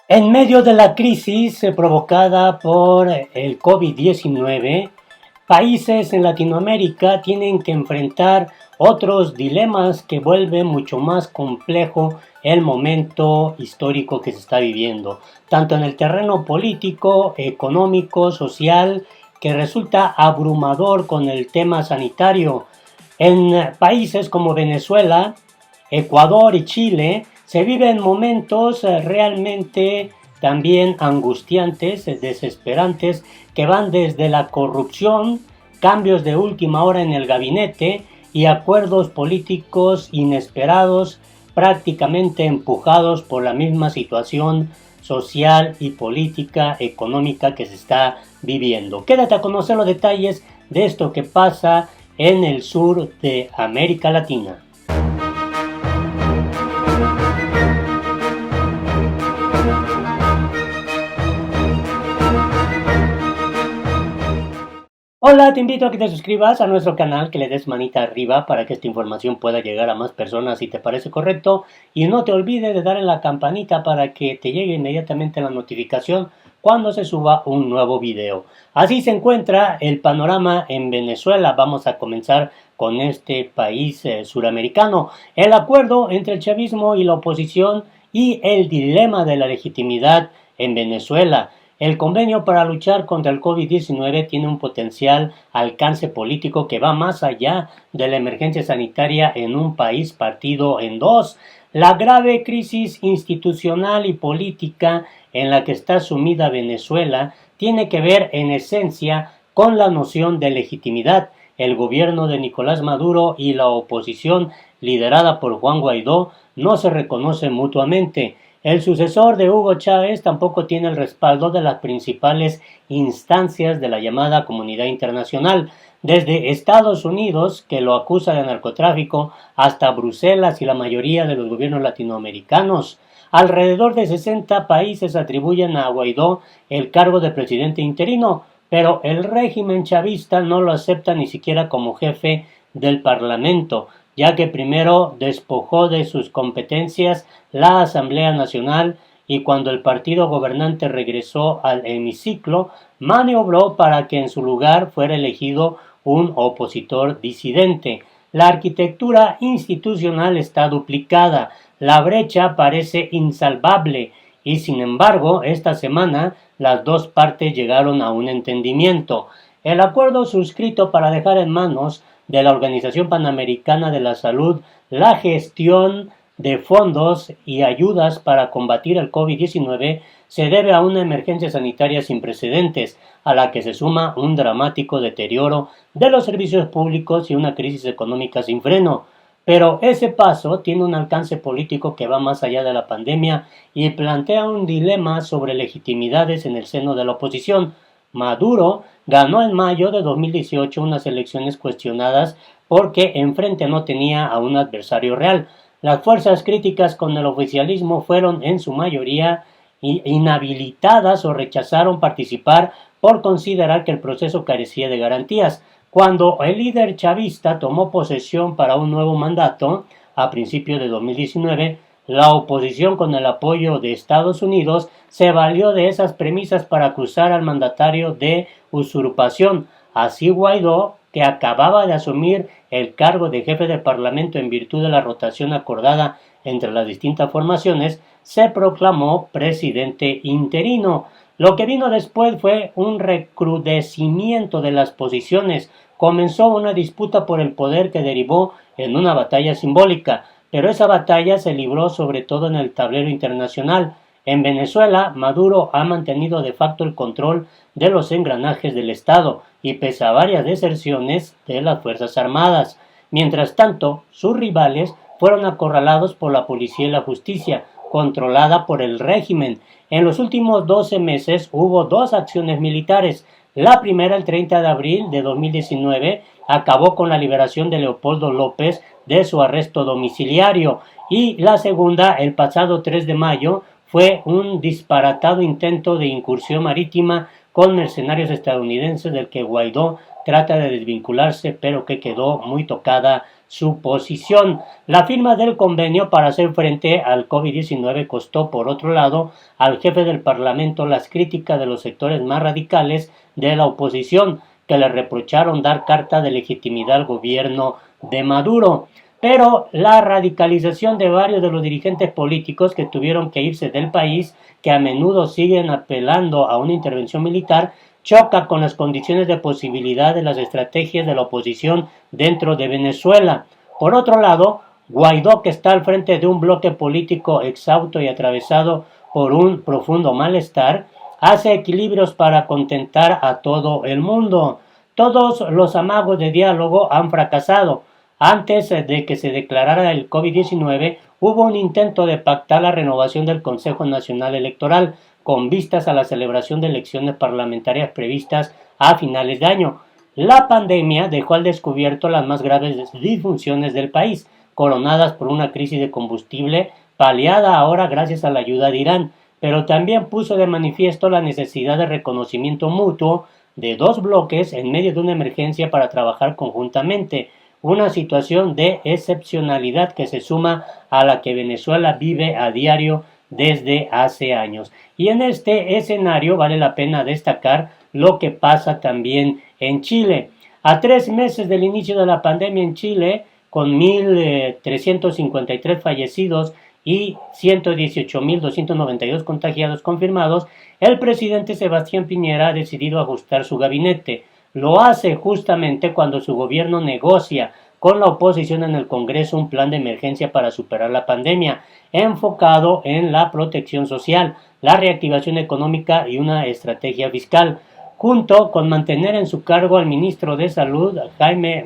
En medio de la crisis provocada por el COVID-19, países en Latinoamérica tienen que enfrentar otros dilemas que vuelven mucho más complejo el momento histórico que se está viviendo, tanto en el terreno político, económico, social, que resulta abrumador con el tema sanitario. En países como Venezuela, Ecuador y Chile se viven momentos realmente también angustiantes, desesperantes, que van desde la corrupción, cambios de última hora en el gabinete y acuerdos políticos inesperados, prácticamente empujados por la misma situación social y política económica que se está viviendo. Quédate a conocer los detalles de esto que pasa en el sur de América Latina. Hola, te invito a que te suscribas a nuestro canal, que le des manita arriba para que esta información pueda llegar a más personas si te parece correcto, y no te olvides de darle la campanita para que te llegue inmediatamente la notificación cuando se suba un nuevo video. Así se encuentra el panorama en Venezuela. Vamos a comenzar con este país suramericano. El acuerdo entre el chavismo y la oposición y el dilema de la legitimidad en Venezuela. El convenio para luchar contra el COVID-19 tiene un potencial alcance político que va más allá de la emergencia sanitaria en un país partido en dos. La grave crisis institucional y política en la que está sumida Venezuela tiene que ver en esencia con la noción de legitimidad. El gobierno de Nicolás Maduro y la oposición liderada por Juan Guaidó no se reconocen mutuamente. El sucesor de Hugo Chávez tampoco tiene el respaldo de las principales instancias de la llamada comunidad internacional, desde Estados Unidos, que lo acusa de narcotráfico, hasta Bruselas y la mayoría de los gobiernos latinoamericanos. Alrededor de 60 países atribuyen a Guaidó el cargo de presidente interino, pero el régimen chavista no lo acepta ni siquiera como jefe del Parlamento, ya que primero despojó de sus competencias la Asamblea Nacional y cuando el partido gobernante regresó al hemiciclo, maniobró para que en su lugar fuera elegido un opositor disidente. La arquitectura institucional está duplicada, la brecha parece insalvable y sin embargo esta semana las dos partes llegaron a un entendimiento. El acuerdo suscrito para dejar en manos de la Organización Panamericana de la Salud la gestión de fondos y ayudas para combatir el COVID-19 se debe a una emergencia sanitaria sin precedentes, a la que se suma un dramático deterioro de los servicios públicos y una crisis económica sin freno. Pero ese paso tiene un alcance político que va más allá de la pandemia y plantea un dilema sobre legitimidades en el seno de la oposición. Maduro ganó en mayo de 2018 unas elecciones cuestionadas porque enfrente no tenía a un adversario real. Las fuerzas críticas con el oficialismo fueron en su mayoría inhabilitadas o rechazaron participar por considerar que el proceso carecía de garantías. Cuando el líder chavista tomó posesión para un nuevo mandato, a principios de 2019, la oposición con el apoyo de Estados Unidos se valió de esas premisas para acusar al mandatario de usurpación. Así Guaidó, que acababa de asumir el cargo de jefe de parlamento en virtud de la rotación acordada entre las distintas formaciones, se proclamó presidente interino. Lo que vino después fue un recrudecimiento de las posiciones. Comenzó una disputa por el poder que derivó en una batalla simbólica, pero esa batalla se libró sobre todo en el tablero internacional. En Venezuela, Maduro ha mantenido de facto el control de los engranajes del Estado y pese a varias deserciones de las Fuerzas Armadas. Mientras tanto, sus rivales fueron acorralados por la policía y la justicia, controlada por el régimen. En los últimos 12 meses hubo dos acciones militares. La primera, el 30 de abril de 2019, acabó con la liberación de Leopoldo López de su arresto domiciliario, y la segunda, el pasado 3 de mayo, fue un disparatado intento de incursión marítima con mercenarios estadounidenses del que Guaidó trata de desvincularse, pero que quedó muy tocada su posición. La firma del convenio para hacer frente al COVID-19 costó, por otro lado, al jefe del Parlamento las críticas de los sectores más radicales de la oposición, que le reprocharon dar carta de legitimidad al gobierno de Maduro. Pero la radicalización de varios de los dirigentes políticos que tuvieron que irse del país, que a menudo siguen apelando a una intervención militar, choca con las condiciones de posibilidad de las estrategias de la oposición dentro de Venezuela. Por otro lado, Guaidó, que está al frente de un bloque político exhausto y atravesado por un profundo malestar, hace equilibrios para contentar a todo el mundo. Todos los amagos de diálogo han fracasado. Antes de que se declarara el COVID-19, hubo un intento de pactar la renovación del Consejo Nacional Electoral, con vistas a la celebración de elecciones parlamentarias previstas a finales de año. La pandemia dejó al descubierto las más graves disfunciones del país, coronadas por una crisis de combustible, paliada ahora gracias a la ayuda de Irán, pero también puso de manifiesto la necesidad de reconocimiento mutuo de dos bloques en medio de una emergencia para trabajar conjuntamente, una situación de excepcionalidad que se suma a la que Venezuela vive a diario desde hace años. Y en este escenario vale la pena destacar lo que pasa también en Chile. A 3 meses del inicio de la pandemia en Chile, con 1.353 fallecidos y 118.292 contagiados confirmados, el presidente Sebastián Piñera ha decidido ajustar su gabinete. Lo hace justamente cuando su gobierno negocia con la oposición en el Congreso un plan de emergencia para superar la pandemia, enfocado en la protección social, la reactivación económica y una estrategia fiscal, junto con mantener en su cargo al ministro de Salud, Jaime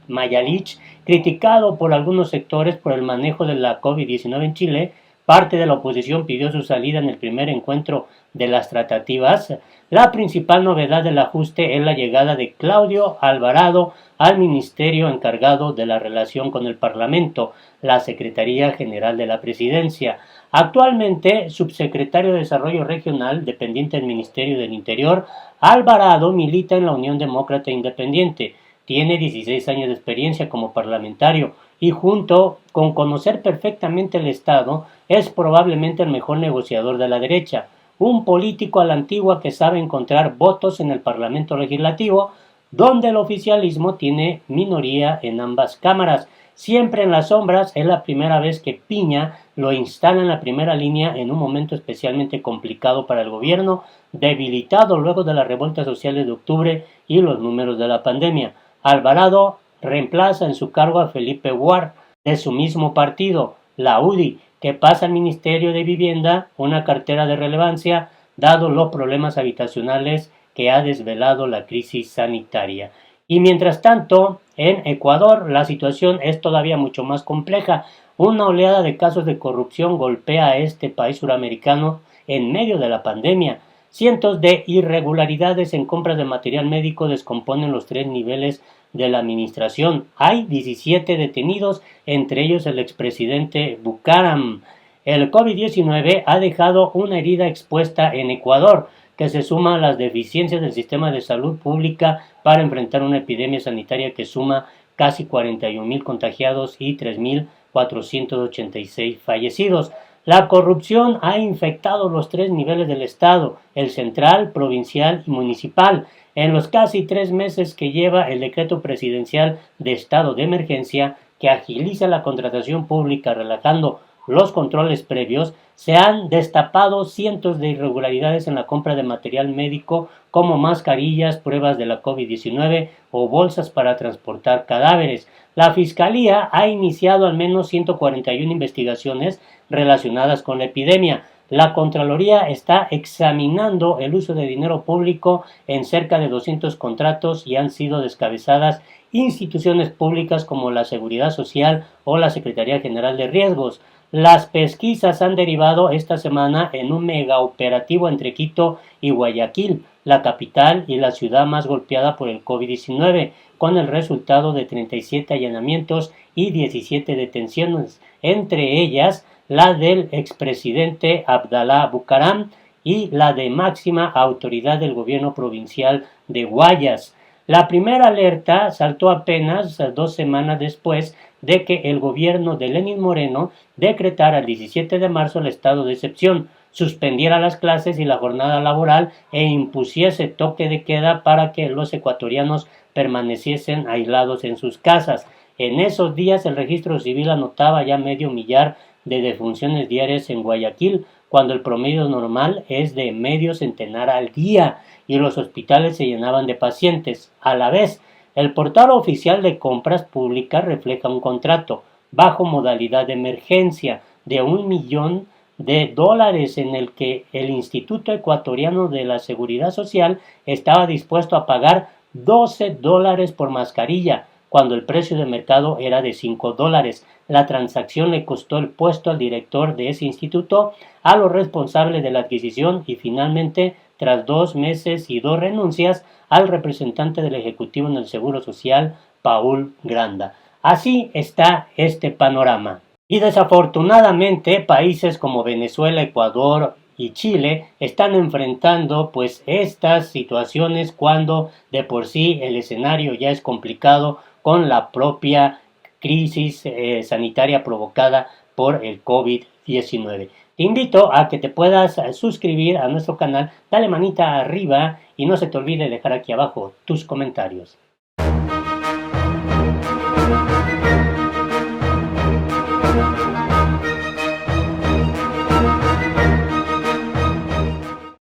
Mayalich, criticado por algunos sectores por el manejo de la COVID-19 en Chile. Parte de la oposición pidió su salida en el primer encuentro de las tratativas. La principal novedad del ajuste es la llegada de Claudio Alvarado al ministerio encargado de la relación con el Parlamento, la Secretaría General de la Presidencia. Actualmente, subsecretario de Desarrollo Regional, dependiente del Ministerio del Interior, Alvarado milita en la Unión Demócrata Independiente. Tiene 16 años de experiencia como parlamentario y junto con conocer perfectamente el Estado, es probablemente el mejor negociador de la derecha, un político a la antigua que sabe encontrar votos en el Parlamento Legislativo, donde el oficialismo tiene minoría en ambas cámaras. Siempre en las sombras, es la primera vez que Piña lo instala en la primera línea en un momento especialmente complicado para el gobierno, debilitado luego de las revueltas sociales de octubre y los números de la pandemia. Alvarado reemplaza en su cargo a Felipe Ward, de su mismo partido, la UDI, que pasa al Ministerio de Vivienda, una cartera de relevancia, dado los problemas habitacionales que ha desvelado la crisis sanitaria. Y mientras tanto, en Ecuador la situación es todavía mucho más compleja. Una oleada de casos de corrupción golpea a este país suramericano en medio de la pandemia. Cientos de irregularidades en compras de material médico descomponen los 3 niveles de la administración. Hay 17 detenidos, entre ellos el expresidente Bucaram. El COVID-19 ha dejado una herida expuesta en Ecuador, que se suma a las deficiencias del sistema de salud pública para enfrentar una epidemia sanitaria que suma casi 41.000 contagiados y 3.486 fallecidos. La corrupción ha infectado los 3 niveles del Estado, el central, provincial y municipal. En los casi 3 meses que lleva el decreto presidencial de estado de emergencia, que agiliza la contratación pública relajando los controles previos, se han destapado cientos de irregularidades en la compra de material médico como mascarillas, pruebas de la COVID-19 o bolsas para transportar cadáveres. La Fiscalía ha iniciado al menos 141 investigaciones relacionadas con la epidemia. La Contraloría está examinando el uso de dinero público en cerca de 200 contratos y han sido descabezadas instituciones públicas como la Seguridad Social o la Secretaría General de Riesgos. Las pesquisas han derivado esta semana en un megaoperativo entre Quito y Guayaquil, la capital y la ciudad más golpeada por el COVID-19, con el resultado de 37 allanamientos y 17 detenciones, entre ellas la del expresidente Abdalá Bucaram y la de máxima autoridad del gobierno provincial de Guayas. La primera alerta saltó apenas 2 semanas después de que el gobierno de Lenín Moreno decretara el 17 de marzo el estado de excepción, suspendiera las clases y la jornada laboral e impusiese toque de queda para que los ecuatorianos permaneciesen aislados en sus casas. En esos días el registro civil anotaba ya medio millar de defunciones diarias en Guayaquil, cuando el promedio normal es de medio centenar al día y los hospitales se llenaban de pacientes. A la vez, el portal oficial de compras públicas refleja un contrato bajo modalidad de emergencia de $1 millón en el que el Instituto Ecuatoriano de la Seguridad Social estaba dispuesto a pagar $12 por mascarilla, cuando el precio de mercado era de $5. La transacción le costó el puesto al director de ese instituto, a los responsables de la adquisición y finalmente, tras 2 meses y 2 renuncias, al representante del Ejecutivo en el Seguro Social, Paul Granda. Así está este panorama. Y desafortunadamente países como Venezuela, Ecuador y Chile están enfrentando pues estas situaciones cuando de por sí el escenario ya es complicado con la propia crisis sanitaria provocada por el COVID-19. Te invito a que te puedas suscribir a nuestro canal, dale manita arriba y no se te olvide dejar aquí abajo tus comentarios.